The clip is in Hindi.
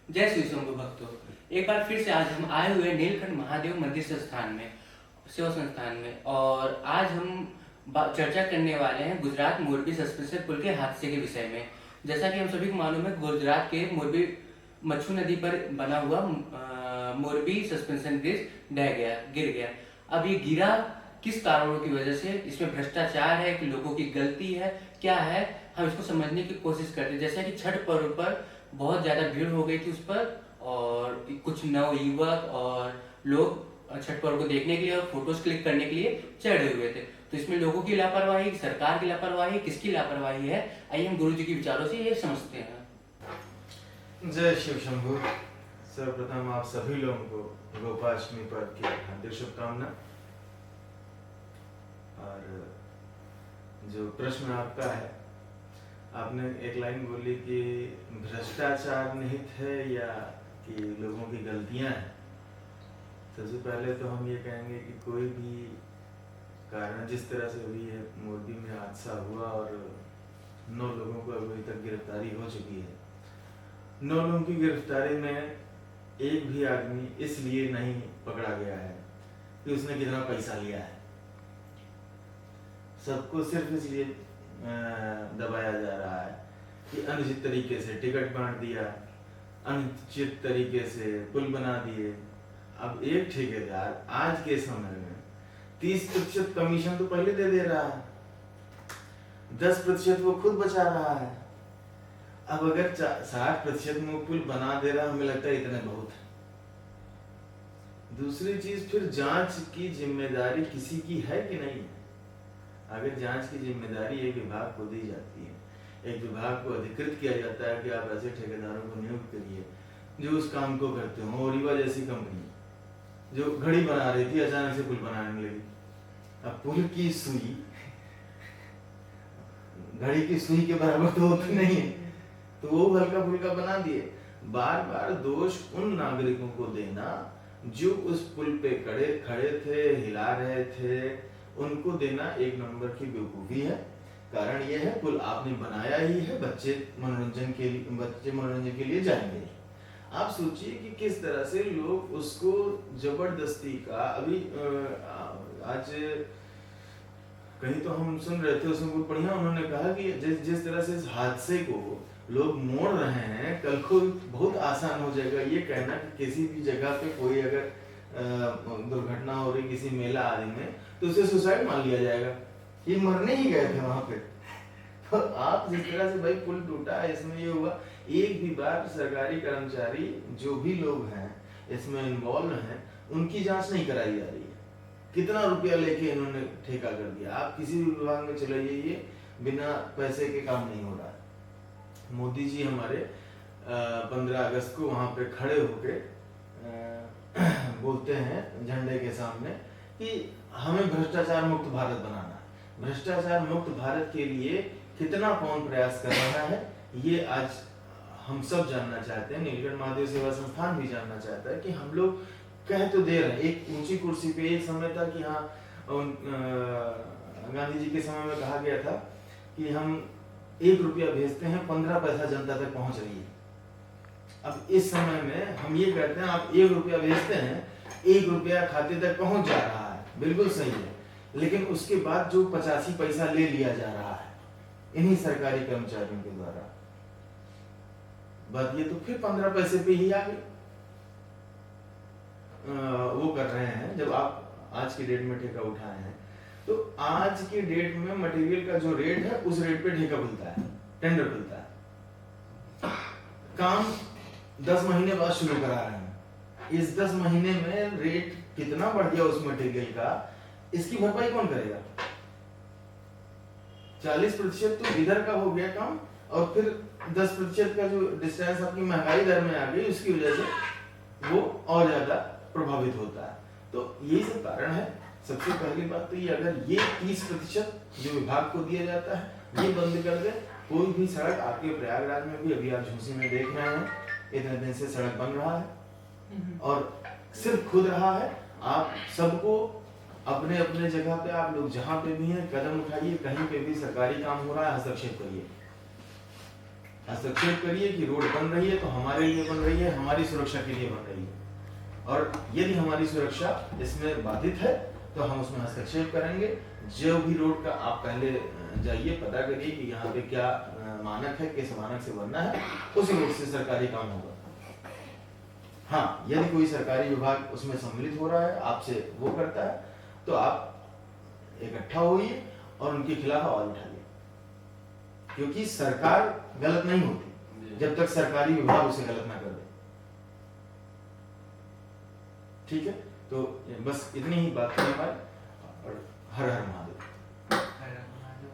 जय श्री शंभु भक्तों। एक बार फिर से आज हम आए हुए हैं नीलकंठ महादेव मंदिर संस्थान में, सेवा संस्थान में, और आज हम चर्चा करने वाले हैं गुजरात मोरबी सस्पेंशन पुल के हादसे के विषय में। जैसा कि हम सभी को मालूम है, गुजरात के मोरबी मच्छू नदी पर बना हुआ मोरबी सस्पेंशन ब्रिज गिर गया। अब ये गिरा किस कारणों की वजह से, इसमें भ्रष्टाचार है कि लोगों की गलती है, क्या है, हम इसको समझने की कोशिश करते हैं। जैसा कि छठ पर्व पर बहुत ज़्यादा भीड़ हो गई थी उस पर, और कुछ नवयुवक और लोग छठ पर्व को देखने के लिए और फोटोज क्लिक करने के लिए चढ़े हुए थे। तो इसमें लोगों की लापरवाही, सरकार की लापरवाही, किसकी लापरवाही है, आइए हम गुरु जी के विचारों से ये समझते हैं। जय शिव शंभु। सर्वप्रथम आप सभी लोगों को गोपाष्टमी पर्व की हार्दिक शुभकामना। और जो प्रश्न आपका है, आपने एक लाइन बोली कि भ्रष्टाचार निहित है या कि लोगों की गलतियां हैं। सबसे पहले तो हम ये कहेंगे कि कोई भी कारण जिस तरह से हुई है, मोरबी में हादसा हुआ और 9 लोगों को अभी तक गिरफ्तारी हो चुकी है। 9 लोगों की गिरफ्तारी में एक भी आदमी इसलिए नहीं पकड़ा गया है कि उसने कितना पैसा लिया है। सबको सिर्फ इसलिए दबाया जा रहा है कि अनुचित तरीके से टिकट बांट दिया, अनुचित तरीके से पुल बना दिए। अब एक ठेकेदार आज के समय में 30% कमीशन तो पहले दे रहा है, 10% वो खुद बचा रहा है। अब अगर 60% में पुल बना दे रहा, हमें लगता है इतने बहुत है। दूसरी चीज, फिर जांच की जिम्मेदारी किसी की है कि नहीं है। अगर जांच की जिम्मेदारी एक विभाग को दी जाती है, एक विभाग को अधिकृत किया जाता है कि आप ऐसे ठेकेदारों को नियुक्त करिए जो उस काम को करते हो। और रीवा जैसी कंपनी जो घड़ी बना रही थी, अचानक से पुल बनाने लगी। अब पुल की सुई घड़ी की सुई के बराबर तो होती नहीं है, तो वो हल्का फुल्का बना दिए। बार बार दोष उन नागरिकों को देना जो उस पुल पे खड़े थे, हिला रहे थे, उनको देना एक नंबर की बेवकूफी है। कारण यह है, पुल आपने बनाया ही है, बच्चे मनोरंजन के लिए जाएंगे। आप सोचिए कि किस तरह से लोग उसको जबरदस्ती का, अभी आज कहीं तो हम सुन रहे थे, उसमें बहुत बढ़िया उन्होंने कहा कि जिस तरह से इस हादसे को लोग मोड़ रहे हैं, कल को बहुत आसान हो जाएगा ये कहना कि किसी भी जगह पे कोई अगर दुर्घटना हो रही किसी मेला आदि में, तो उसे सुसाइड मान लिया जाएगा, ये मरने ही गए थे वहां पे। तो आप जिस तरह से भाई पुल टूटा है, इसमें ये हुआ, एक भी बार सरकारी कर्मचारी जो भी लोग हैं इसमें इन्वॉल्व हैं, उनकी जांच नहीं कराई जा रही है। कितना रुपया लेके इन्होंने ठेका कर दिया। आप किसी भी विभाग में चले जाइए, बिना पैसे के काम नहीं हो रहा है। मोदी जी हमारे 15 अगस्त को वहां पे खड़े होके बोलते हैं झंडे के सामने कि हमें भ्रष्टाचार मुक्त भारत बनाना है। भ्रष्टाचार मुक्त भारत के लिए कितना कौन प्रयास कर रहा है, ये आज हम सब जानना चाहते हैं। नीलकंठ महादेव सेवा संस्थान भी जानना चाहता है कि हम लोग कह तो दे रहे हैं। एक ऊंची कुर्सी पे एक समय था कि हाँ, गांधी जी के समय में कहा गया था कि हम 1 रुपया भेजते हैं, 15 पैसा जनता तक पहुंच रही है। अब इस समय में हम ये कहते हैं आप 1 रुपया भेजते हैं, 1 रुपया खाते तक पहुंच जा रहा है, बिल्कुल सही है। लेकिन उसके बाद जो 85 पैसा ले लिया जा रहा है इन्हीं सरकारी कर्मचारियों के द्वारा, बात ये तो फिर 15 पैसे पे ही आ गई। वो कर रहे हैं। जब आप आज की डेट में ठेका उठाए हैं, तो आज की डेट में मटेरियल का जो रेट है उस रेट पे ठेका खुलता है, टेंडर खुलता है। काम 10 महीने बाद शुरू करा रहे हैं। इस 10 महीने में रेट कितना बढ़ गया उस मटेरियल का, इसकी भरपाई कौन करेगा? 40% तो इधर का हो गया काम, और फिर 10% का जो डिस्टेंस आपकी महंगाई दर में आ गई, उसकी वजह से वो और ज्यादा प्रभावित होता है। तो यही सब कारण है। सबसे पहली बात तो ये, अगर ये 30% जो विभाग को दिया जाता है ये बंद कर दे। कोई भी सड़क, आपके प्रयागराज में भी अभी आप झूसी में देख रहे हैं, इतने दिन से सड़क बन रहा है और सिर्फ खुद रहा है। आप सबको अपने अपने जगह पे, आप लोग जहाँ पे भी हैं, कदम उठाइए। कहीं पे भी सरकारी काम हो रहा है, हस्तक्षेप करिए। हस्तक्षेप करिए कि रोड बन रही है तो हमारे लिए बन रही है, हमारी सुरक्षा के लिए बन रही है, और यदि हमारी सुरक्षा इसमें बाधित है तो हम उसमें हस्तक्षेप करेंगे। जो भी रोड का आप पहले जाइए, पता करिए कि यहाँ पे क्या मानक है, किस मानक से बनना है, उस रोड से सरकारी काम होगा। हाँ, यदि कोई सरकारी विभाग उसमें सम्मिलित हो रहा है, आपसे वो करता है, तो आप इकट्ठा होइए और उनके खिलाफ आवाज उठाइए, क्योंकि सरकार गलत नहीं होती जब तक सरकारी विभाग उसे गलत ना कर दे। ठीक है, तो बस इतनी ही बात करने पाए, और हर हर महादेव। हर हर महादेव।